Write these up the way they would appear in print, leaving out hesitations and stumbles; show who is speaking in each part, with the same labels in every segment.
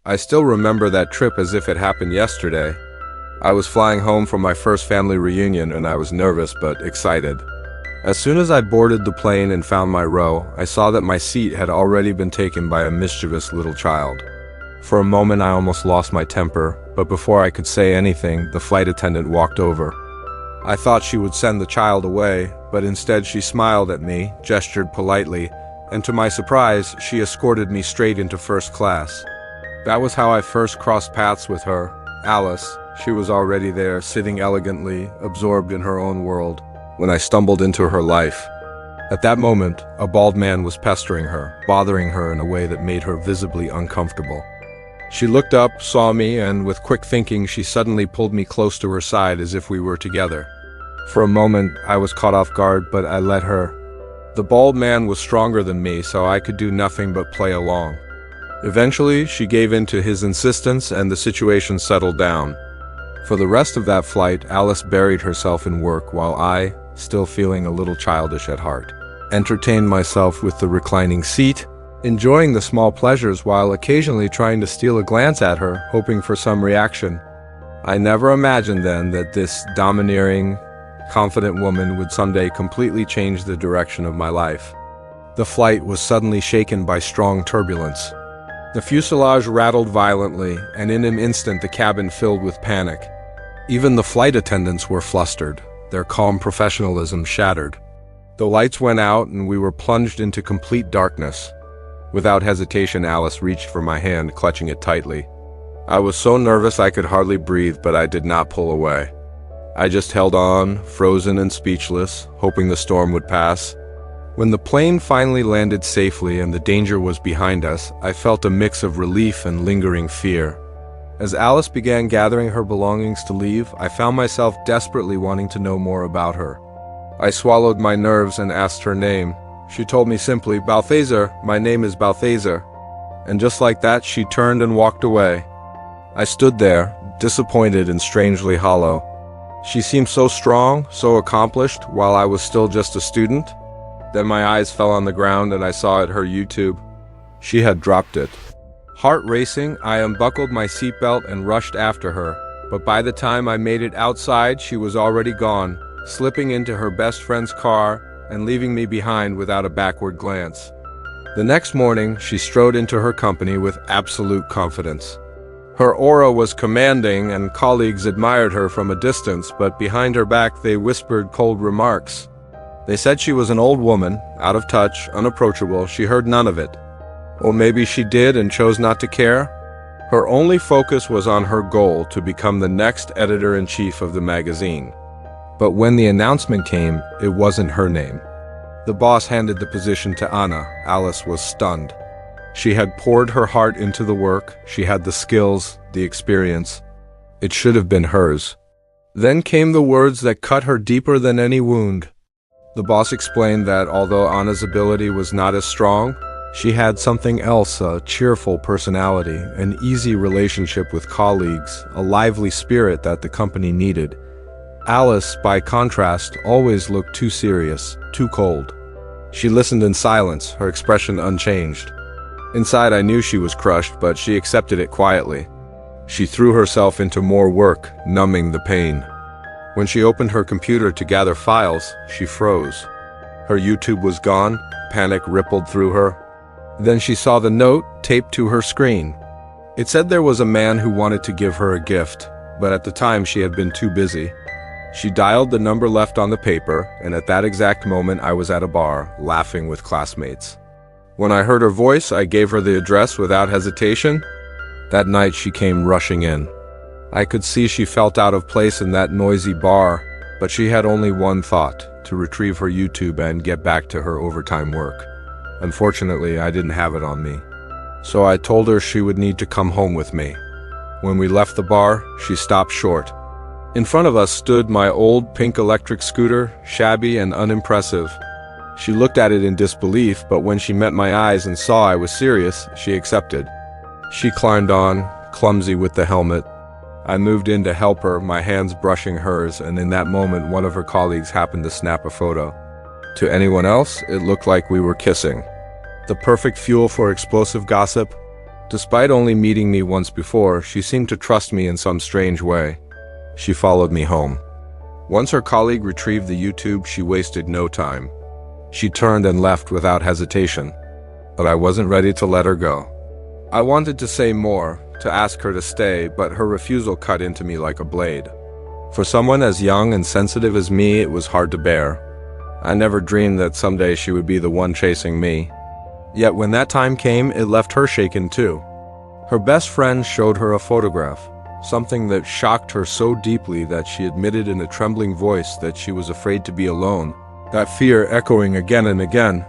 Speaker 1: I still remember that trip as if it happened yesterday. I was flying home from my first family reunion and I was nervous but excited. As soon as I boarded the plane and found my row, I saw that my seat had already been taken by a mischievous little child. For a moment I almost lost my temper, but before I could say anything, the flight attendant walked over. I thought she would send the child away, but instead she smiled at me, gestured politely, and to my surprise, she escorted me straight into first class. That was how I first crossed paths with her, Alice. She was already there, sitting elegantly, absorbed in her own world, when I stumbled into her life. At that moment, a bald man was pestering her, bothering her in a way that made her visibly uncomfortable. She looked up, saw me, and with quick thinking, she suddenly pulled me close to her side as if we were together. For a moment, I was caught off guard, but I let her. The bald man was stronger than me, so I could do nothing but play along. Eventually, she gave in to his insistence and the situation settled down. For the rest of that flight, Alice buried herself in work while I, still feeling a little childish at heart, entertained myself with the reclining seat, enjoying the small pleasures while occasionally trying to steal a glance at her, hoping for some reaction. I never imagined then that this domineering, confident woman would someday completely change the direction of my life. The flight was suddenly shaken by strong turbulence. The fuselage rattled violently, and in an instant the cabin filled with panic. Even the flight attendants were flustered, their calm professionalism shattered. The lights went out and we were plunged into complete darkness. Without hesitation, Alice reached for my hand, clutching it tightly. I was so nervous I could hardly breathe, but I did not pull away. I just held on, frozen and speechless, hoping the storm would pass. When the plane finally landed safely and the danger was behind us, I felt a mix of relief and lingering fear. As Alice began gathering her belongings to leave, I found myself desperately wanting to know more about her. I swallowed my nerves and asked her name. She told me simply, "Balthazar, my name is Balthazar." And just like that, she turned and walked away. I stood there, disappointed and strangely hollow. She seemed so strong, so accomplished, while I was still just a student. Then my eyes fell on the ground and I saw at her YouTube. She had dropped it. Heart racing, I unbuckled my seatbelt and rushed after her, but by the time I made it outside, she was already gone, slipping into her best friend's car and leaving me behind without a backward glance. The next morning, she strode into her company with absolute confidence. Her aura was commanding and colleagues admired her from a distance, but behind her back they whispered cold remarks. They said she was an old woman, out of touch, unapproachable. She heard none of it. Or maybe she did and chose not to care. Her only focus was on her goal to become the next editor-in-chief of the magazine. But when the announcement came, it wasn't her name. The boss handed the position to Anna. Alice was stunned. She had poured her heart into the work. She had the skills, the experience. It should have been hers. Then came the words that cut her deeper than any wound. The boss explained that although Anna's ability was not as strong, she had something else, a cheerful personality, an easy relationship with colleagues, a lively spirit that the company needed. Alice, by contrast, always looked too serious, too cold. She listened in silence, her expression unchanged. Inside I knew she was crushed, but she accepted it quietly. She threw herself into more work, numbing the pain. When she opened her computer to gather files, she froze. Her YouTube was gone, panic rippled through her. Then she saw the note taped to her screen. It said there was a man who wanted to give her a gift, but at the time she had been too busy. She dialed the number left on the paper, and at that exact moment I was at a bar, laughing with classmates. When I heard her voice, I gave her the address without hesitation. That night she came rushing in. I could see she felt out of place in that noisy bar, but she had only one thought, to retrieve her YouTube and get back to her overtime work. Unfortunately, I didn't have it on me. So I told her she would need to come home with me. When we left the bar, she stopped short. In front of us stood my old pink electric scooter, shabby and unimpressive. She looked at it in disbelief, but when she met my eyes and saw I was serious, she accepted. She climbed on, clumsy with the helmet. I moved in to help her, my hands brushing hers, and in that moment one of her colleagues happened to snap a photo. To anyone else, it looked like we were kissing. The perfect fuel for explosive gossip. Despite only meeting me once before, she seemed to trust me in some strange way. She followed me home. Once her colleague retrieved the YouTube, she wasted no time. She turned and left without hesitation, but I wasn't ready to let her go. I wanted to say more, to ask her to stay, but her refusal cut into me like a blade. For someone as young and sensitive as me, it was hard to bear. I never dreamed that someday she would be the one chasing me. Yet when that time came, it left her shaken too. Her best friend showed her a photograph, something that shocked her so deeply that she admitted in a trembling voice that she was afraid to be alone, that fear echoing again and again.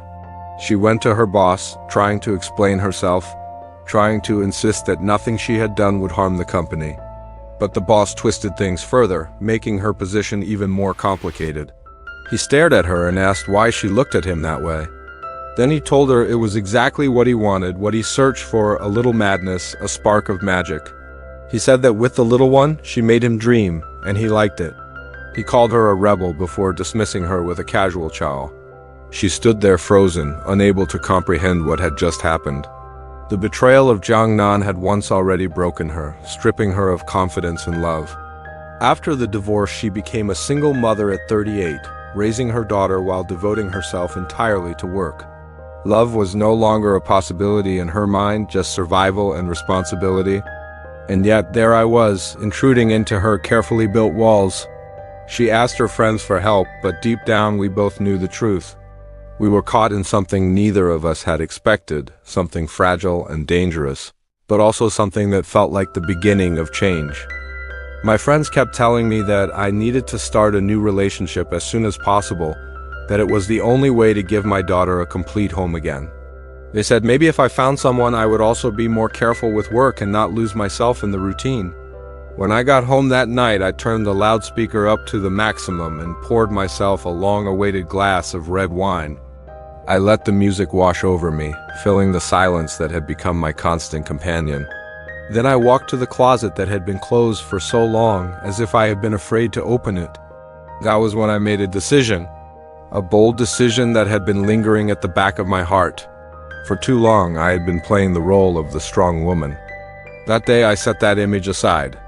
Speaker 1: She went to her boss, trying to explain herself, trying to insist that nothing she had done would harm the company. But the boss twisted things further, making her position even more complicated. He stared at her and asked why she looked at him that way. Then he told her it was exactly what he wanted, what he searched for: a little madness, a spark of magic. He said that with the little one, she made him dream, and he liked it. He called her a rebel before dismissing her with a casual ciao. She stood there frozen, unable to comprehend what had just happened. The betrayal of Jiangnan had once already broken her, stripping her of confidence and love. After the divorce, she became a single mother at 38, raising her daughter while devoting herself entirely to work. Love was no longer a possibility in her mind, just survival and responsibility. And yet there I was, intruding into her carefully built walls. She asked her friends for help, but deep down we both knew the truth. We were caught in something neither of us had expected, something fragile and dangerous, but also something that felt like the beginning of change. My friends kept telling me that I needed to start a new relationship as soon as possible, that it was the only way to give my daughter a complete home again. They said maybe if I found someone, I would also be more careful with work and not lose myself in the routine. When I got home that night, I turned the loudspeaker up to the maximum and poured myself a long-awaited glass of red wine. I let the music wash over me, filling the silence that had become my constant companion. Then I walked to the closet that had been closed for so long, as if I had been afraid to open it. That was when I made a decision. A bold decision that had been lingering at the back of my heart. For too long, I had been playing the role of the strong woman. That day, I set that image aside.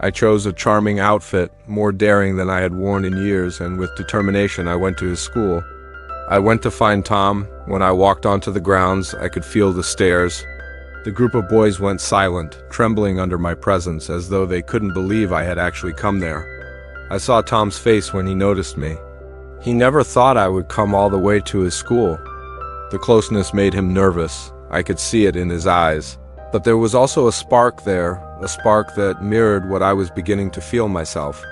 Speaker 1: I chose a charming outfit, more daring than I had worn in years, and with determination, I went to his school. I went to find Tom. When I walked onto the grounds, I could feel the stares. The group of boys went silent, trembling under my presence, as though they couldn't believe I had actually come there. I saw Tom's face when he noticed me. He never thought I would come all the way to his school. The closeness made him nervous. I could see it in his eyes. But there was also a spark there, a spark that mirrored what I was beginning to feel myself.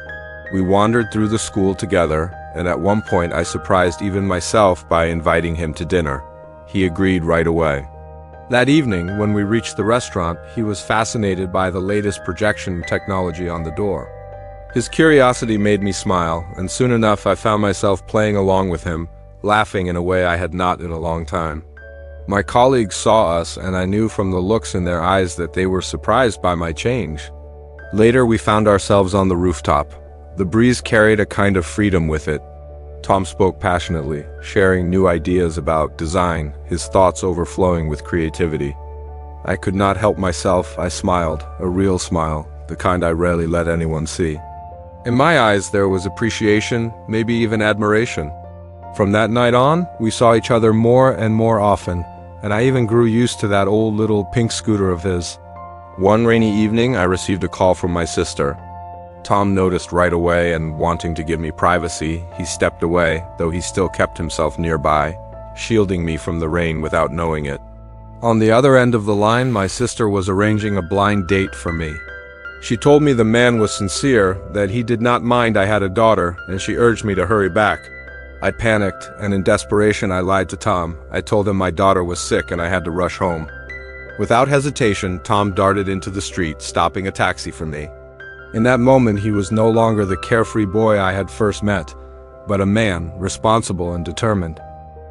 Speaker 1: We wandered through the school together, and at one point I surprised even myself by inviting him to dinner. He agreed right away. That evening, when we reached the restaurant, he was fascinated by the latest projection technology on the door. His curiosity made me smile, and soon enough I found myself playing along with him, laughing in a way I had not in a long time. My colleagues saw us, and I knew from the looks in their eyes that they were surprised by my change. Later we found ourselves on the rooftop. The breeze carried a kind of freedom with it. Tom spoke passionately, sharing new ideas about design, his thoughts overflowing with creativity. I could not help myself. I smiled, a real smile, the kind I rarely let anyone see. In my eyes, there was appreciation, maybe even admiration. From that night on, we saw each other more and more often, and I even grew used to that old little pink scooter of his. One rainy evening, I received a call from my sister. Tom noticed right away, and wanting to give me privacy, he stepped away, though he still kept himself nearby, shielding me from the rain without knowing it. On the other end of the line, my sister was arranging a blind date for me. She told me the man was sincere, that he did not mind I had a daughter, and she urged me to hurry back. I panicked, and in desperation I lied to Tom. I told him my daughter was sick and I had to rush home. Without hesitation, Tom darted into the street, stopping a taxi for me. In that moment, he was no longer the carefree boy I had first met, but a man, responsible and determined.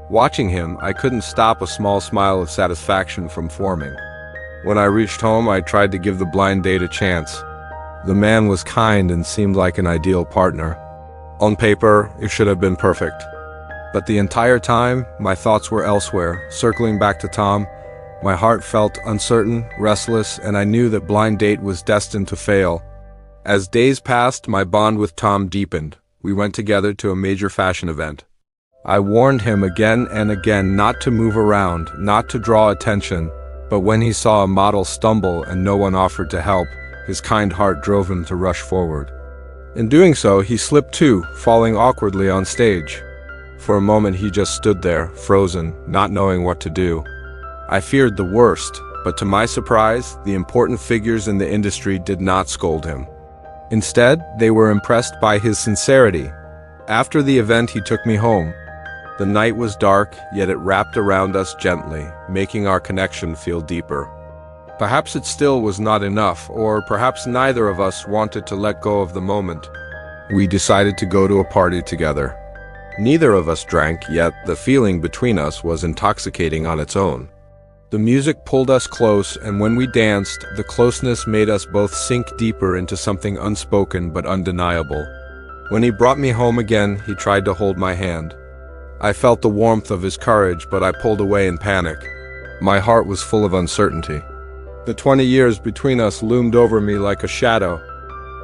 Speaker 1: Watching him, I couldn't stop a small smile of satisfaction from forming. When I reached home, I tried to give the blind date a chance. The man was kind and seemed like an ideal partner. On paper, it should have been perfect. But the entire time, my thoughts were elsewhere, circling back to Tom, My heart felt uncertain, restless, and I knew that blind date was destined to fail. As days passed, my bond with Tom deepened. We went together to a major fashion event. I warned him again and again not to move around, not to draw attention, but when he saw a model stumble and no one offered to help, his kind heart drove him to rush forward. In doing so, he slipped too, falling awkwardly on stage. For a moment he just stood there, frozen, not knowing what to do. I feared the worst, but to my surprise, the important figures in the industry did not scold him. Instead, they were impressed by his sincerity. After the event, he took me home. The night was dark, yet it wrapped around us gently, making our connection feel deeper. Perhaps it still was not enough, or perhaps neither of us wanted to let go of the moment. We decided to go to a party together. Neither of us drank, yet the feeling between us was intoxicating on its own. The music pulled us close, and when we danced, the closeness made us both sink deeper into something unspoken but undeniable. When he brought me home again, he tried to hold my hand. I felt the warmth of his courage, but I pulled away in panic. My heart was full of uncertainty. The 20 years between us loomed over me like a shadow.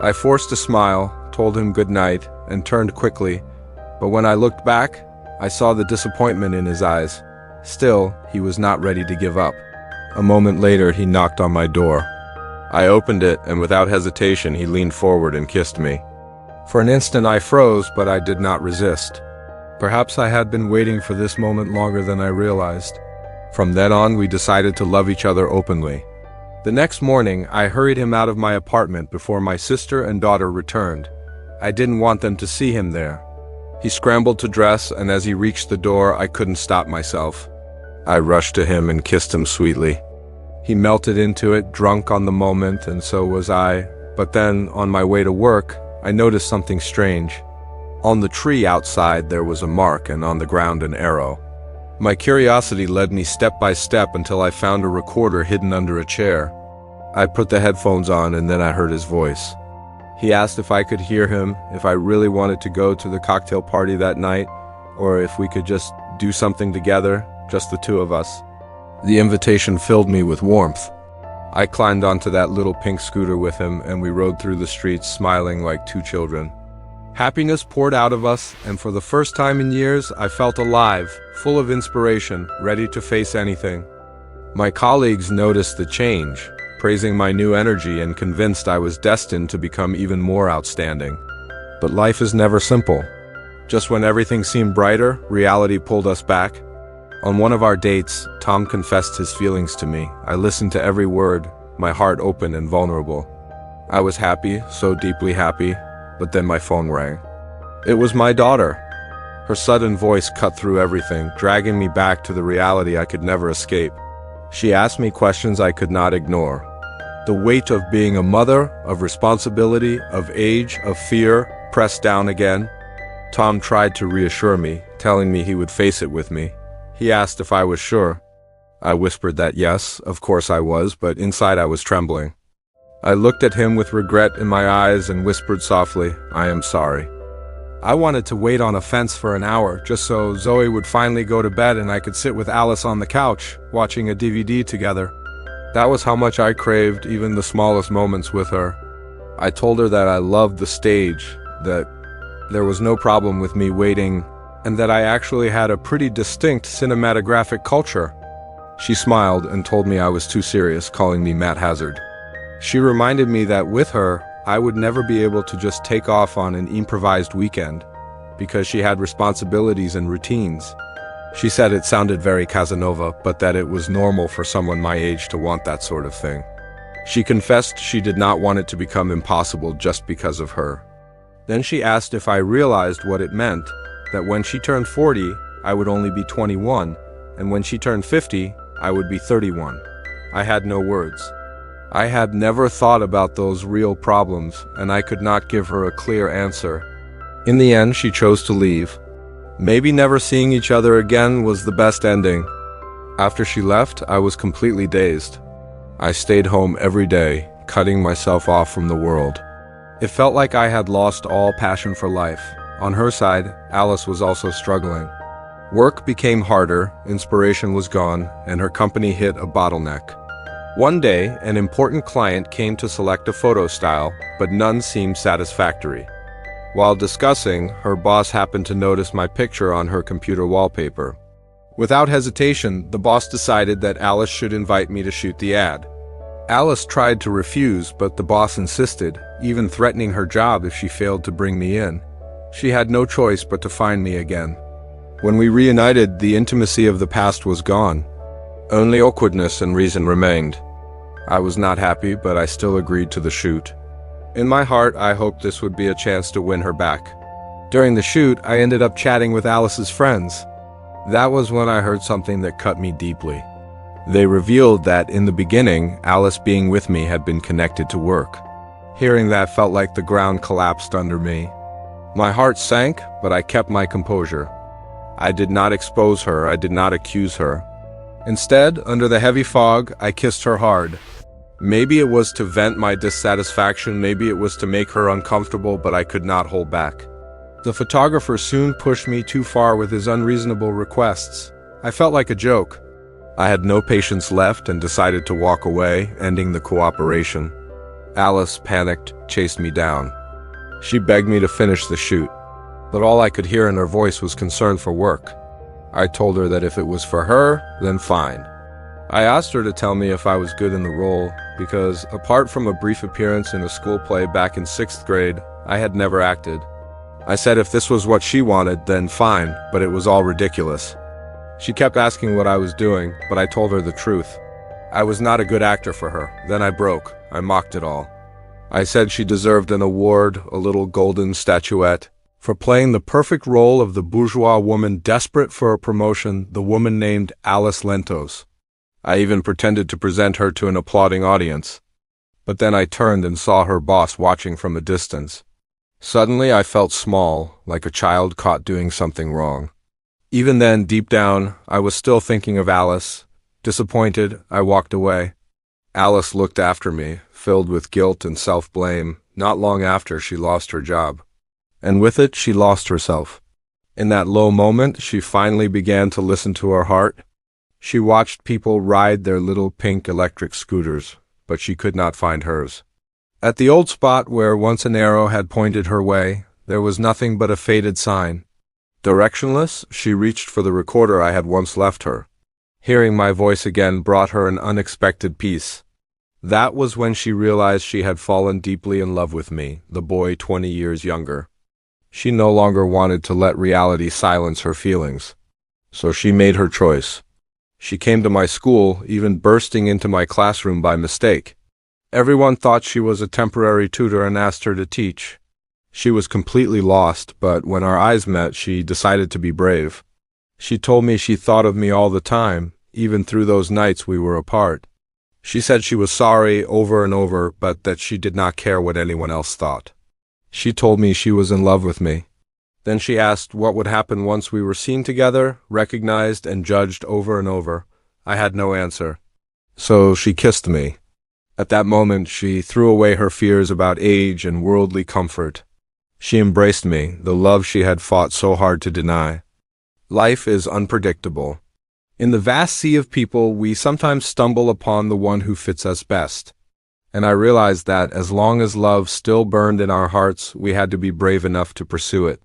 Speaker 1: I forced a smile, told him good night, and turned quickly, but when I looked back, I saw the disappointment in his eyes. Still, he was not ready to give up. A moment later, he knocked on my door. I opened it, and without hesitation, he leaned forward and kissed me. For an instant I froze, but I did not resist. Perhaps I had been waiting for this moment longer than I realized. From then on, we decided to love each other openly. The next morning, I hurried him out of my apartment before my sister and daughter returned. I didn't want them to see him there. He scrambled to dress, and as he reached the door, I couldn't stop myself. I rushed to him and kissed him sweetly. He melted into it, drunk on the moment, and so was I. But then, on my way to work, I noticed something strange. On the tree outside, there was a mark, and on the ground an arrow. My curiosity led me step by step until I found a recorder hidden under a chair. I put the headphones on, and then I heard his voice. He asked if I could hear him, if I really wanted to go to the cocktail party that night, or if we could just do something together, just the two of us. The invitation filled me with warmth. I climbed onto that little pink scooter with him, and we rode through the streets smiling like two children. Happiness poured out of us, and for the first time in years, I felt alive, full of inspiration, ready to face anything. My colleagues noticed the change, praising my new energy and convinced I was destined to become even more outstanding. But life is never simple. Just when everything seemed brighter, reality pulled us back. On one of our dates, Tom confessed his feelings to me. I listened to every word, my heart open and vulnerable. I was happy, so deeply happy, but then my phone rang. It was my daughter. Her sudden voice cut through everything, dragging me back to the reality I could never escape. She asked me questions I could not ignore. The weight of being a mother, of responsibility, of age, of fear, pressed down again. Tom tried to reassure me, telling me he would face it with me. He asked if I was sure. I whispered that yes, of course I was, but inside I was trembling. I looked at him with regret in my eyes and whispered softly, "I am sorry." I wanted to wait on a fence for an hour, just so Zoe would finally go to bed and I could sit with Alice on the couch, watching a DVD together. That was how much I craved even the smallest moments with her. I told her that I loved the stage, that there was no problem with me waiting, and that I actually had a pretty distinct cinematographic culture. She smiled and told me I was too serious, calling me Matt Hazard. She reminded me that with her, I would never be able to just take off on an improvised weekend, because she had responsibilities and routines. She said it sounded very Casanova, but that it was normal for someone my age to want that sort of thing. She confessed she did not want it to become impossible just because of her. Then she asked if I realized what it meant, that when she turned 40, I would only be 21, and when she turned 50, I would be 31. I had no words. I had never thought about those real problems, and I could not give her a clear answer. In the end, she chose to leave. Maybe never seeing each other again was the best ending. After she left, I was completely dazed. I stayed home every day, cutting myself off from the world. It felt like I had lost all passion for life. On her side, Alice was also struggling. Work became harder, inspiration was gone, and her company hit a bottleneck. One day, an important client came to select a photo style, but none seemed satisfactory. While discussing, her boss happened to notice my picture on her computer wallpaper. Without hesitation, the boss decided that Alice should invite me to shoot the ad. Alice tried to refuse, but the boss insisted, even threatening her job if she failed to bring me in. She had no choice but to find me again. When we reunited, the intimacy of the past was gone. Only awkwardness and reason remained. I was not happy, but I still agreed to the shoot. In my heart, I hoped this would be a chance to win her back. During the shoot, I ended up chatting with Alice's friends. That was when I heard something that cut me deeply. They revealed that, in the beginning, Alice being with me had been connected to work. Hearing that felt like the ground collapsed under me. My heart sank, but I kept my composure. I did not expose her, I did not accuse her. Instead, under the heavy fog, I kissed her hard. Maybe it was to vent my dissatisfaction, maybe it was to make her uncomfortable, but I could not hold back. The photographer soon pushed me too far with his unreasonable requests. I felt like a joke. I had no patience left and decided to walk away, ending the cooperation. Alice, panicked, chased me down. She begged me to finish the shoot, but all I could hear in her voice was concern for work. I told her that if it was for her, then fine. I asked her to tell me if I was good in the role, because apart from a brief appearance in a school play back in 6th grade, I had never acted. I said if this was what she wanted, then fine, but it was all ridiculous. She kept asking what I was doing, but I told her the truth. I was not a good actor for her. Then I broke. I mocked it all. I said she deserved an award, a little golden statuette, for playing the perfect role of the bourgeois woman desperate for a promotion, the woman named Alice Lentos. I even pretended to present her to an applauding audience. But then I turned and saw her boss watching from a distance. Suddenly I felt small, like a child caught doing something wrong. Even then, deep down, I was still thinking of Alice. Disappointed, I walked away. Alice looked after me, filled with guilt and self-blame. Not long after, she lost her job. And with it, she lost herself. In that low moment, she finally began to listen to her heart. She watched people ride their little pink electric scooters, but she could not find hers. At the old spot where once an arrow had pointed her way, there was nothing but a faded sign. Directionless, she reached for the recorder I had once left her. Hearing my voice again brought her an unexpected peace. That was when she realized she had fallen deeply in love with me, the boy 20 years younger. She no longer wanted to let reality silence her feelings. So she made her choice. She came to my school, even bursting into my classroom by mistake. Everyone thought she was a temporary tutor and asked her to teach. She was completely lost, but when our eyes met, she decided to be brave. She told me she thought of me all the time, even through those nights we were apart. She said she was sorry over and over, but that she did not care what anyone else thought. She told me she was in love with me. Then she asked what would happen once we were seen together, recognized and judged over and over. I had no answer. So she kissed me. At that moment, she threw away her fears about age and worldly comfort. She embraced me, the love she had fought so hard to deny. Life is unpredictable. In the vast sea of people, we sometimes stumble upon the one who fits us best. And I realized that as long as love still burned in our hearts, we had to be brave enough to pursue it.